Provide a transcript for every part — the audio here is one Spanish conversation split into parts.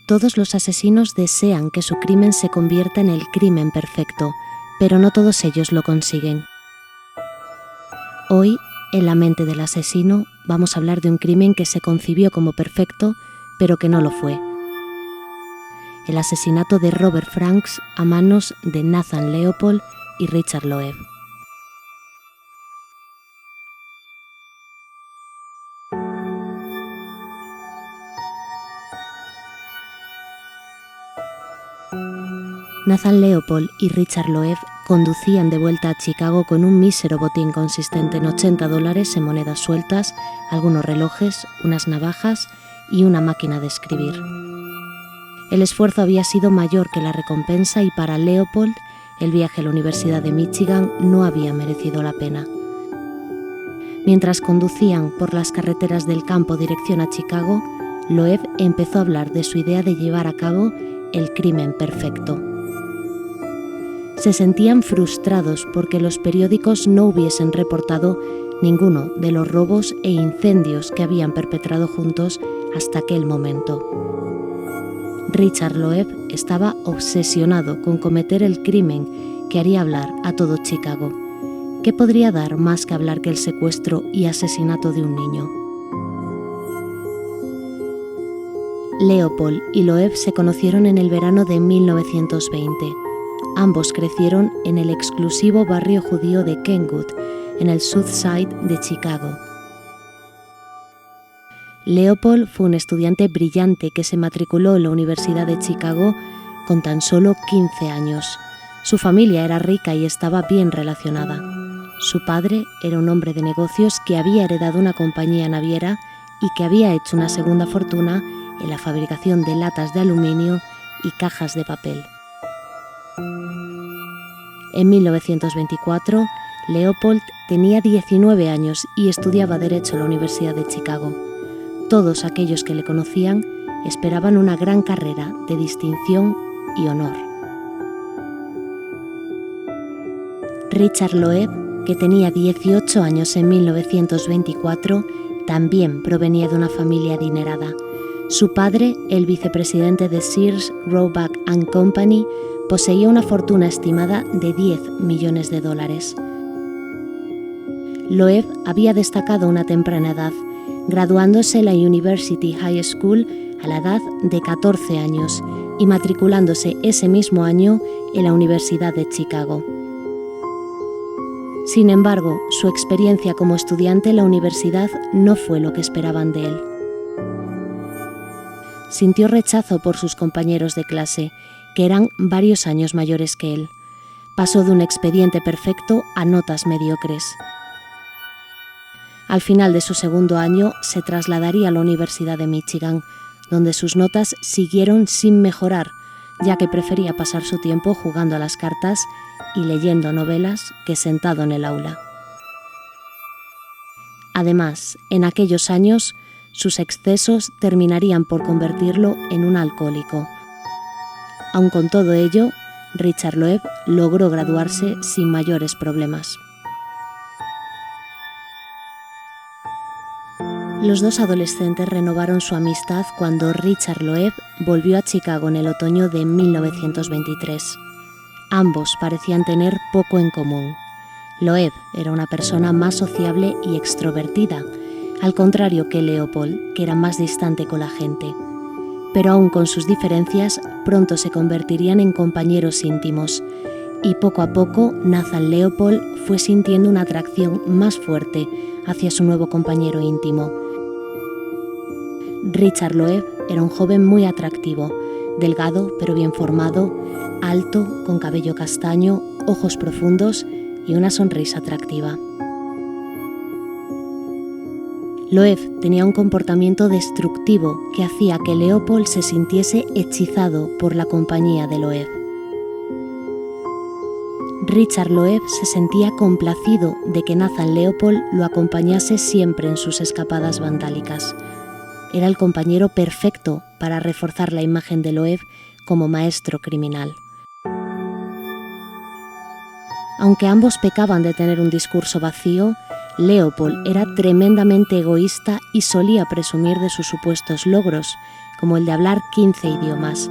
Todos los asesinos desean que su crimen se convierta en el crimen perfecto, pero no todos ellos lo consiguen. Hoy, en La mente del asesino, vamos a hablar de un crimen que se concibió como perfecto, pero que no lo fue. El asesinato de Robert Franks a manos de Nathan Leopold y Richard Loeb. Nathan Leopold y Richard Loeb conducían de vuelta a Chicago con un mísero botín consistente en $80 en monedas sueltas, algunos relojes, unas navajas y una máquina de escribir. El esfuerzo había sido mayor que la recompensa y para Leopold el viaje a la Universidad de Michigan no había merecido la pena. Mientras conducían por las carreteras del campo dirección a Chicago, Loeb empezó a hablar de su idea de llevar a cabo el crimen perfecto. Se sentían frustrados porque los periódicos no hubiesen reportado ninguno de los robos e incendios que habían perpetrado juntos hasta aquel momento. Richard Loeb estaba obsesionado con cometer el crimen que haría hablar a todo Chicago. ¿Qué podría dar más que hablar que el secuestro y asesinato de un niño? Leopold y Loeb se conocieron en el verano de 1920. Ambos crecieron en el exclusivo barrio judío de Kenwood, en el South Side de Chicago. Leopold fue un estudiante brillante que se matriculó en la Universidad de Chicago con tan solo 15 años. Su familia era rica y estaba bien relacionada. Su padre era un hombre de negocios que había heredado una compañía naviera y que había hecho una segunda fortuna en la fabricación de latas de aluminio y cajas de papel. En 1924, Leopold tenía 19 años y estudiaba Derecho en la Universidad de Chicago. Todos aquellos que le conocían esperaban una gran carrera de distinción y honor. Richard Loeb, que tenía 18 años en 1924, también provenía de una familia adinerada. Su padre, el vicepresidente de Sears, Roebuck & Company, poseía una fortuna estimada de $10 millones. Loeb había destacado a una temprana edad, graduándose en la University High School a la edad de 14 años y matriculándose ese mismo año en la Universidad de Chicago. Sin embargo, su experiencia como estudiante en la universidad no fue lo que esperaban de él. Sintió rechazo por sus compañeros de clase, que eran varios años mayores que él. Pasó de un expediente perfecto a notas mediocres. Al final de su segundo año se trasladaría a la Universidad de Michigan, donde sus notas siguieron sin mejorar, ya que prefería pasar su tiempo jugando a las cartas y leyendo novelas que sentado en el aula. Además, en aquellos años, sus excesos terminarían por convertirlo en un alcohólico. Aun con todo ello, Richard Loeb logró graduarse sin mayores problemas. Los dos adolescentes renovaron su amistad cuando Richard Loeb volvió a Chicago en el otoño de 1923. Ambos parecían tener poco en común. Loeb era una persona más sociable y extrovertida, al contrario que Leopold, que era más distante con la gente. Pero aún con sus diferencias, pronto se convertirían en compañeros íntimos, y poco a poco Nathan Leopold fue sintiendo una atracción más fuerte hacia su nuevo compañero íntimo. Richard Loeb era un joven muy atractivo, delgado pero bien formado, alto, con cabello castaño, ojos profundos y una sonrisa atractiva. Loeb tenía un comportamiento destructivo que hacía que Leopold se sintiese hechizado por la compañía de Loeb. Richard Loeb se sentía complacido de que Nathan Leopold lo acompañase siempre en sus escapadas vandálicas. Era el compañero perfecto para reforzar la imagen de Loeb como maestro criminal. Aunque ambos pecaban de tener un discurso vacío, Leopold era tremendamente egoísta y solía presumir de sus supuestos logros, como el de hablar 15 idiomas.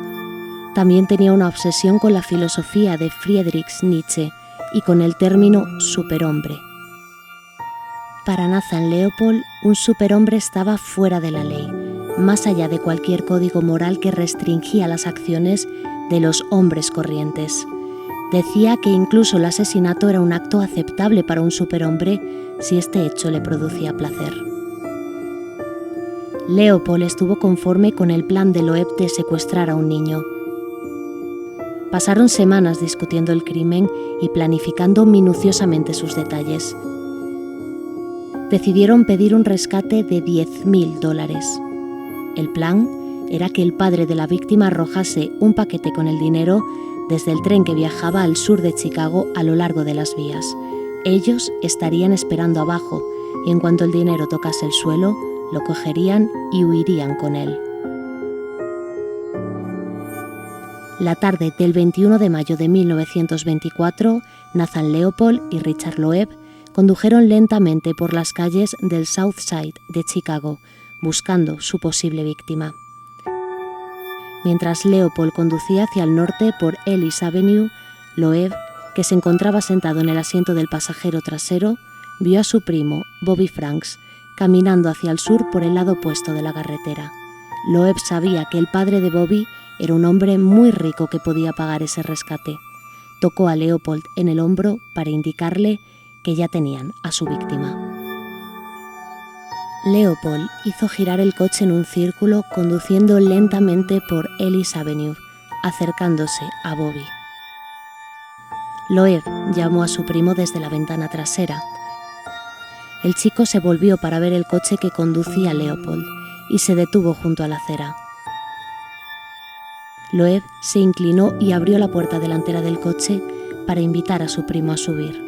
También tenía una obsesión con la filosofía de Friedrich Nietzsche y con el término superhombre. Para Nathan Leopold, un superhombre estaba fuera de la ley, más allá de cualquier código moral que restringía las acciones de los hombres corrientes. Decía que incluso el asesinato era un acto aceptable para un superhombre si este hecho le producía placer. Leopold estuvo conforme con el plan de Loeb de secuestrar a un niño. Pasaron semanas discutiendo el crimen y planificando minuciosamente sus detalles. Decidieron pedir un rescate de $10.000. El plan era que el padre de la víctima arrojase un paquete con el dinero desde el tren que viajaba al sur de Chicago a lo largo de las vías. Ellos estarían esperando abajo y en cuanto el dinero tocase el suelo, lo cogerían y huirían con él. La tarde del 21 de mayo de 1924, Nathan Leopold y Richard Loeb condujeron lentamente por las calles del South Side de Chicago, buscando su posible víctima. Mientras Leopold conducía hacia el norte por Ellis Avenue, Loeb, que se encontraba sentado en el asiento del pasajero trasero, vio a su primo, Bobby Franks, caminando hacia el sur por el lado opuesto de la carretera. Loeb sabía que el padre de Bobby era un hombre muy rico que podía pagar ese rescate. Tocó a Leopold en el hombro para indicarle que ya tenían a su víctima. Leopold hizo girar el coche en un círculo conduciendo lentamente por Ellis Avenue, acercándose a Bobby. Loeb llamó a su primo desde la ventana trasera. El chico se volvió para ver el coche que conducía Leopold y se detuvo junto a la acera. Loeb se inclinó y abrió la puerta delantera del coche para invitar a su primo a subir.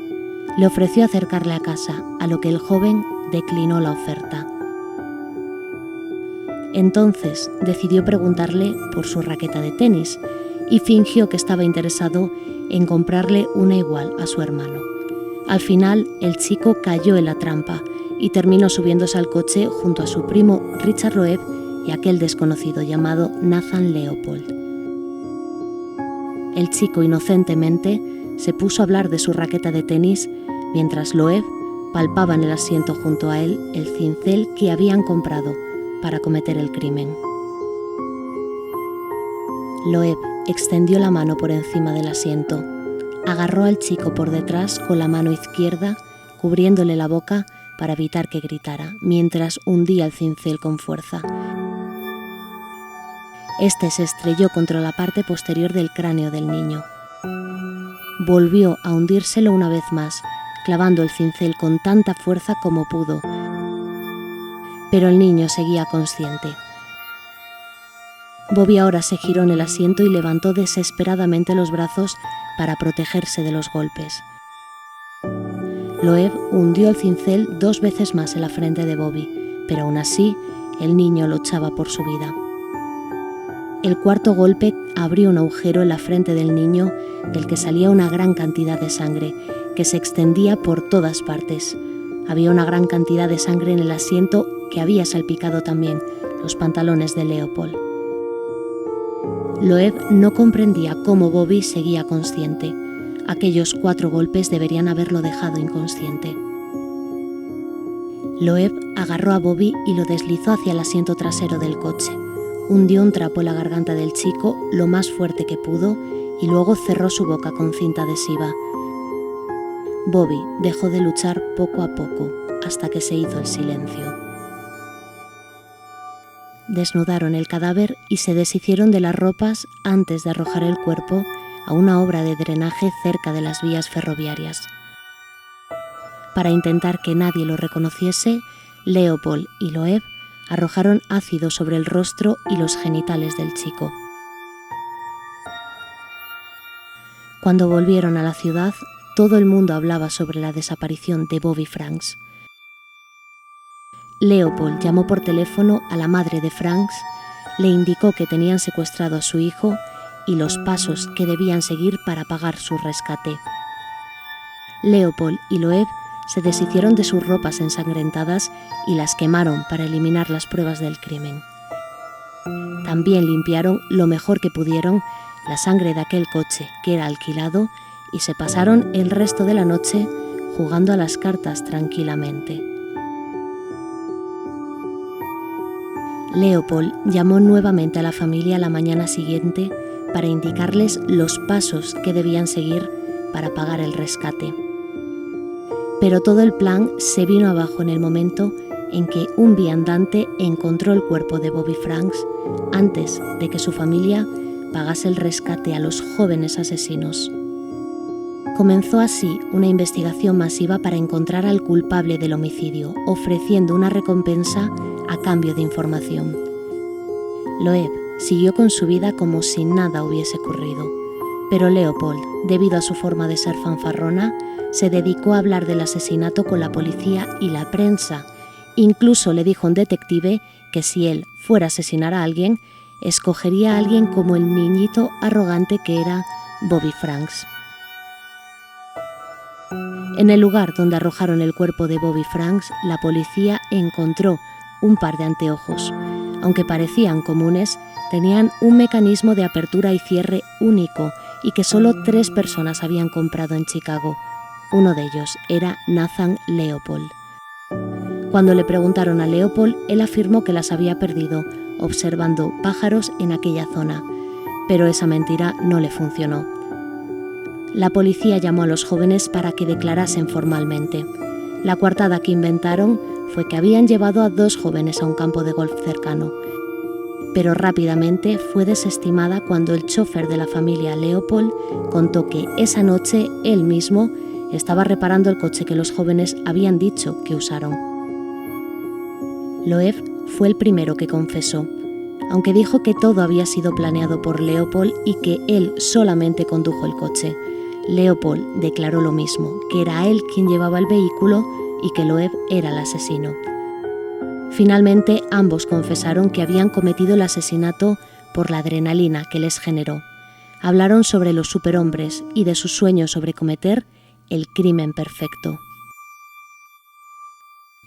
Le ofreció acercarle a casa, a lo que el joven declinó la oferta. Entonces decidió preguntarle por su raqueta de tenis y fingió que estaba interesado en comprarle una igual a su hermano. Al final, el chico cayó en la trampa y terminó subiéndose al coche junto a su primo Richard Loeb y aquel desconocido llamado Nathan Leopold. El chico inocentemente se puso a hablar de su raqueta de tenis mientras Loeb palpaba en el asiento junto a él el cincel que habían comprado para cometer el crimen. Loeb extendió la mano por encima del asiento, agarró al chico por detrás con la mano izquierda, cubriéndole la boca para evitar que gritara, mientras hundía el cincel con fuerza. Este se estrelló contra la parte posterior del cráneo del niño. Volvió a hundírselo una vez más, clavando el cincel con tanta fuerza como pudo, pero el niño seguía consciente. Bobby ahora se giró en el asiento y levantó desesperadamente los brazos para protegerse de los golpes. Loeb hundió el cincel 2 veces más en la frente de Bobby, pero aún así el niño luchaba por su vida. El cuarto golpe abrió un agujero en la frente del niño del que salía una gran cantidad de sangre que se extendía por todas partes. Había una gran cantidad de sangre en el asiento que había salpicado también los pantalones de Leopold. Loeb no comprendía cómo Bobby seguía consciente. Aquellos 4 golpes deberían haberlo dejado inconsciente. Loeb agarró a Bobby y lo deslizó hacia el asiento trasero del coche. Hundió un trapo en la garganta del chico lo más fuerte que pudo y luego cerró su boca con cinta adhesiva. Bobby dejó de luchar poco a poco hasta que se hizo el silencio. Desnudaron el cadáver y se deshicieron de las ropas antes de arrojar el cuerpo a una obra de drenaje cerca de las vías ferroviarias. Para intentar que nadie lo reconociese, Leopold y Loeb arrojaron ácido sobre el rostro y los genitales del chico. Cuando volvieron a la ciudad, todo el mundo hablaba sobre la desaparición de Bobby Franks. Leopold llamó por teléfono a la madre de Franks, le indicó que tenían secuestrado a su hijo y los pasos que debían seguir para pagar su rescate. Leopold y Loeb se deshicieron de sus ropas ensangrentadas y las quemaron para eliminar las pruebas del crimen. También limpiaron lo mejor que pudieron la sangre de aquel coche que era alquilado y se pasaron el resto de la noche jugando a las cartas tranquilamente. Leopold llamó nuevamente a la familia la mañana siguiente para indicarles los pasos que debían seguir para pagar el rescate. Pero todo el plan se vino abajo en el momento en que un viandante encontró el cuerpo de Bobby Franks antes de que su familia pagase el rescate a los jóvenes asesinos. Comenzó así una investigación masiva para encontrar al culpable del homicidio, ofreciendo una recompensa a cambio de información. Loeb siguió con su vida como si nada hubiese ocurrido, pero Leopold, debido a su forma de ser fanfarrona, se dedicó a hablar del asesinato con la policía y la prensa. Incluso le dijo a un detective que si él fuera a asesinar a alguien, escogería a alguien como el niñito arrogante que era Bobby Franks. En el lugar donde arrojaron el cuerpo de Bobby Franks, la policía encontró un par de anteojos. Aunque parecían comunes, tenían un mecanismo de apertura y cierre único y que solo 3 personas habían comprado en Chicago. Uno de ellos era Nathan Leopold. Cuando le preguntaron a Leopold, él afirmó que las había perdido observando pájaros en aquella zona, pero esa mentira no le funcionó. La policía llamó a los jóvenes para que declarasen formalmente. La coartada que inventaron fue que habían llevado a 2 jóvenes a un campo de golf cercano, pero rápidamente fue desestimada cuando el chofer de la familia Leopold contó que esa noche él mismo estaba reparando el coche que los jóvenes habían dicho que usaron. Loeb fue el primero que confesó, aunque dijo que todo había sido planeado por Leopold y que él solamente condujo el coche. Leopold declaró lo mismo, que era él quien llevaba el vehículo y que Loeb era el asesino. Finalmente, ambos confesaron que habían cometido el asesinato por la adrenalina que les generó. Hablaron sobre los superhombres y de su sueño sobre cometer el crimen perfecto.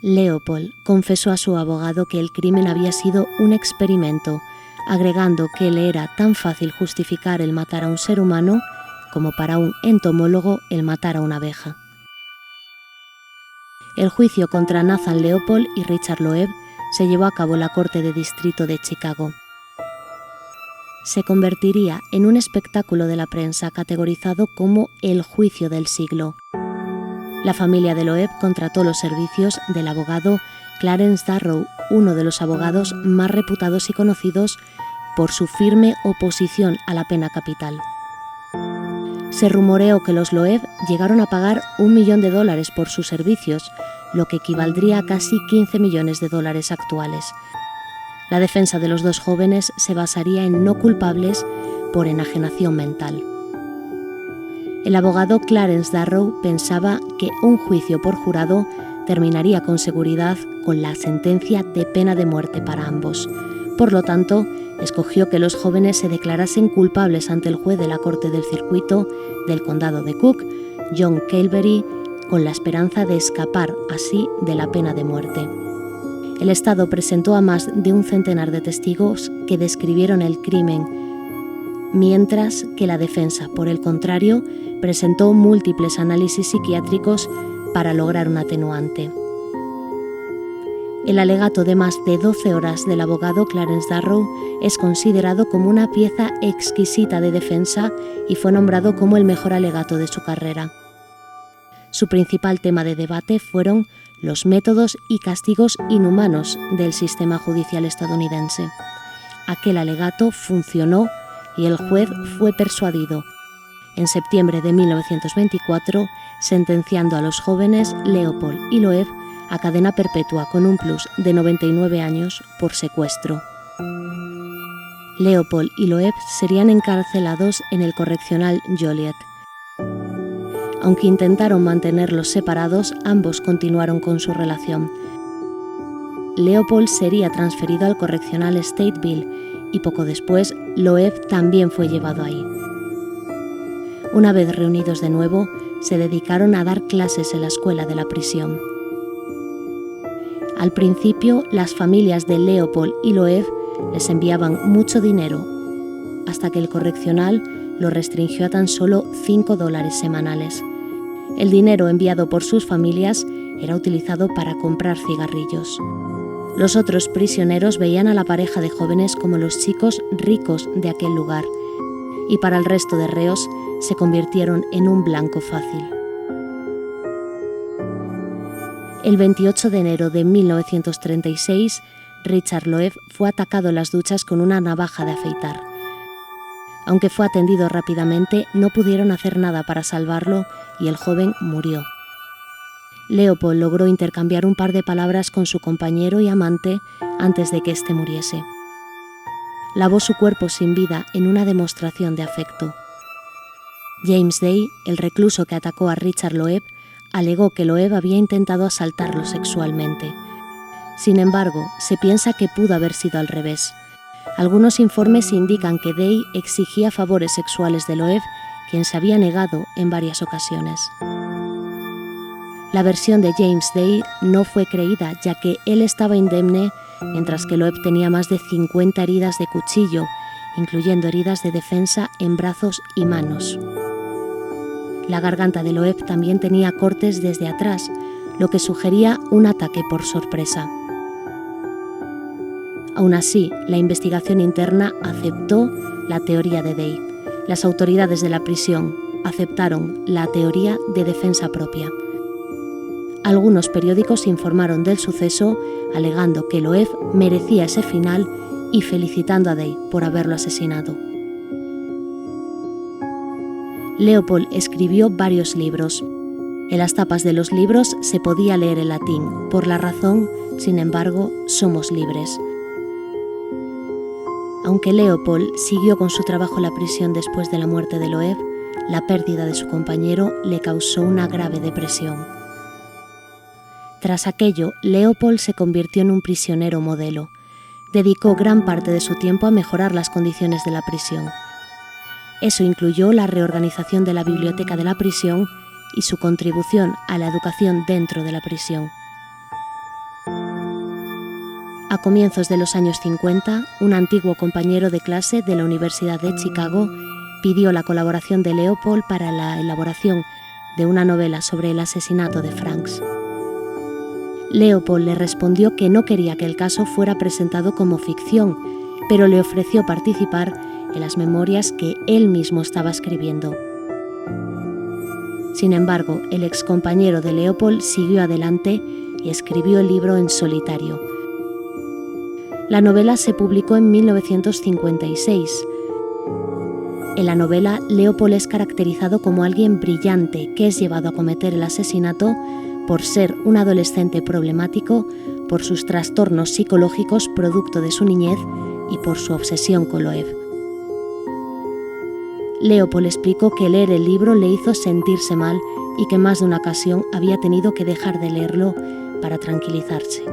Leopold confesó a su abogado que el crimen había sido un experimento, agregando que le era tan fácil justificar el matar a un ser humano como para un entomólogo el matar a una abeja. El juicio contra Nathan Leopold y Richard Loeb se llevó a cabo en la Corte de Distrito de Chicago. Se convertiría en un espectáculo de la prensa categorizado como el juicio del siglo. La familia de Loeb contrató los servicios del abogado Clarence Darrow, uno de los abogados más reputados y conocidos por su firme oposición a la pena capital. Se rumoreó que los Loeb llegaron a pagar $1 millón por sus servicios, lo que equivaldría a casi $15 millones actuales. La defensa de los 2 jóvenes se basaría en no culpables por enajenación mental. El abogado Clarence Darrow pensaba que un juicio por jurado terminaría con seguridad con la sentencia de pena de muerte para ambos. Por lo tanto, escogió que los jóvenes se declarasen culpables ante el juez de la Corte del Circuito del Condado de Cook, John Calvary, con la esperanza de escapar así de la pena de muerte. El Estado presentó a más de un centenar de testigos que describieron el crimen, mientras que la defensa, por el contrario, presentó múltiples análisis psiquiátricos para lograr un atenuante. El alegato de más de 12 horas del abogado Clarence Darrow es considerado como una pieza exquisita de defensa y fue nombrado como el mejor alegato de su carrera. Su principal tema de debate fueron los métodos y castigos inhumanos del sistema judicial estadounidense. Aquel alegato funcionó y el juez fue persuadido en septiembre de 1924, sentenciando a los jóvenes Leopold y Loeb a cadena perpetua con un plus de 99 años por secuestro. Leopold y Loeb serían encarcelados en el correccional Joliet. Aunque intentaron mantenerlos separados, ambos continuaron con su relación. Leopold sería transferido al correccional Stateville y poco después Loeb también fue llevado ahí. Una vez reunidos de nuevo, se dedicaron a dar clases en la escuela de la prisión. Al principio, las familias de Leopold y Loew les enviaban mucho dinero, hasta que el correccional lo restringió a tan solo $5 semanales. El dinero enviado por sus familias era utilizado para comprar cigarrillos. Los otros prisioneros veían a la pareja de jóvenes como los chicos ricos de aquel lugar, y para el resto de reos se convirtieron en un blanco fácil. El 28 de enero de 1936, Richard Loew fue atacado en las duchas con una navaja de afeitar. Aunque fue atendido rápidamente, no pudieron hacer nada para salvarlo y el joven murió. Leopold logró intercambiar un par de palabras con su compañero y amante antes de que éste muriese. Lavó su cuerpo sin vida en una demostración de afecto. James Day, el recluso que atacó a Richard Loew, alegó que Loew había intentado asaltarlo sexualmente. Sin embargo, se piensa que pudo haber sido al revés. Algunos informes indican que Day exigía favores sexuales de Loew, quien se había negado en varias ocasiones. La versión de James Day no fue creída, ya que él estaba indemne, mientras que Loew tenía más de 50 heridas de cuchillo, incluyendo heridas de defensa en brazos y manos. La garganta de Loew también tenía cortes desde atrás, lo que sugería un ataque por sorpresa. Aún así, la investigación interna aceptó la teoría de Day. Las autoridades de la prisión aceptaron la teoría de defensa propia. Algunos periódicos informaron del suceso, alegando que Loew merecía ese final y felicitando a Day por haberlo asesinado. Leopold escribió varios libros. En las tapas de los libros se podía leer en latín: por la razón, sin embargo, somos libres. Aunque Leopold siguió con su trabajo en la prisión después de la muerte de Loew, la pérdida de su compañero le causó una grave depresión. Tras aquello, Leopold se convirtió en un prisionero modelo. Dedicó gran parte de su tiempo a mejorar las condiciones de la prisión. Eso incluyó la reorganización de la biblioteca de la prisión y su contribución a la educación dentro de la prisión. A comienzos de los años 50, un antiguo compañero de clase de la Universidad de Chicago pidió la colaboración de Leopold para la elaboración de una novela sobre el asesinato de Franks. Leopold le respondió que no quería que el caso fuera presentado como ficción, pero le ofreció participar en las memorias que él mismo estaba escribiendo. Sin embargo, el excompañero de Leopold siguió adelante y escribió el libro en solitario. La novela se publicó en 1956. En la novela, Leopold es caracterizado como alguien brillante que es llevado a cometer el asesinato por ser un adolescente problemático, por sus trastornos psicológicos producto de su niñez y por su obsesión con Loew. Leopold explicó que leer el libro le hizo sentirse mal y que más de una ocasión había tenido que dejar de leerlo para tranquilizarse.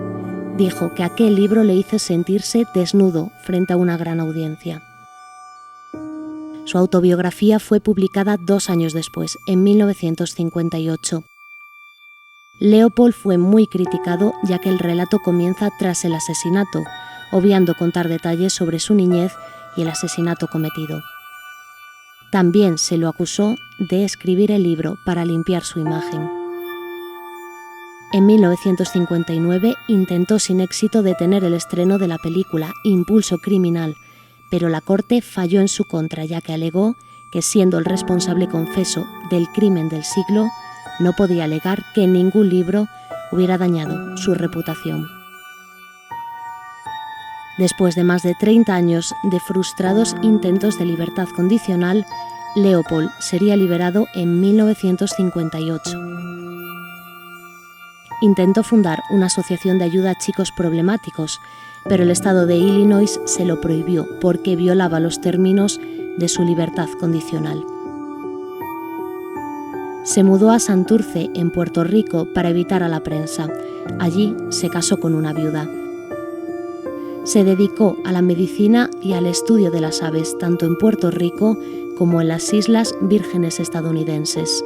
Dijo que aquel libro le hizo sentirse desnudo frente a una gran audiencia. Su autobiografía fue publicada 2 años después, en 1958. Leopold fue muy criticado, ya que el relato comienza tras el asesinato, obviando contar detalles sobre su niñez y el asesinato cometido. También se lo acusó de escribir el libro para limpiar su imagen. En 1959 intentó sin éxito detener el estreno de la película Impulso Criminal, pero la corte falló en su contra, ya que alegó que, siendo el responsable confeso del crimen del siglo, no podía alegar que ningún libro hubiera dañado su reputación. Después de más de 30 años de frustrados intentos de libertad condicional, Leopold sería liberado en 1958. Intentó fundar una asociación de ayuda a chicos problemáticos, pero el estado de Illinois se lo prohibió porque violaba los términos de su libertad condicional. Se mudó a Santurce, en Puerto Rico, para evitar a la prensa. Allí se casó con una viuda. Se dedicó a la medicina y al estudio de las aves, tanto en Puerto Rico como en las Islas Vírgenes estadounidenses.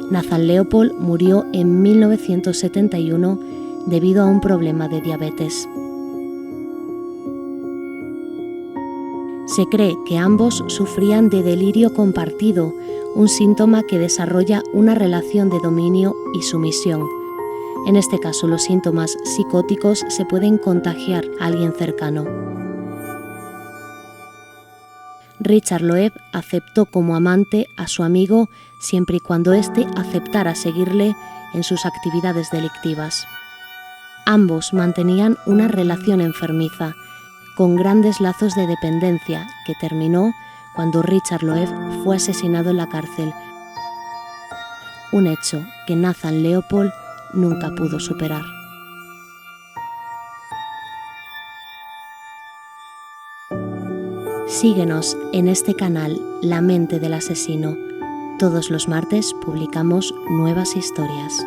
Nathan Leopold murió en 1971 debido a un problema de diabetes. Se cree que ambos sufrían de delirio compartido, un síntoma que desarrolla una relación de dominio y sumisión. En este caso, los síntomas psicóticos se pueden contagiar a alguien cercano. Richard Loeb aceptó como amante a su amigo siempre y cuando éste aceptara seguirle en sus actividades delictivas. Ambos mantenían una relación enfermiza, con grandes lazos de dependencia, que terminó cuando Richard Loeb fue asesinado en la cárcel, un hecho que Nathan Leopold nunca pudo superar. Síguenos en este canal La Mente del Asesino. Todos los martes publicamos nuevas historias.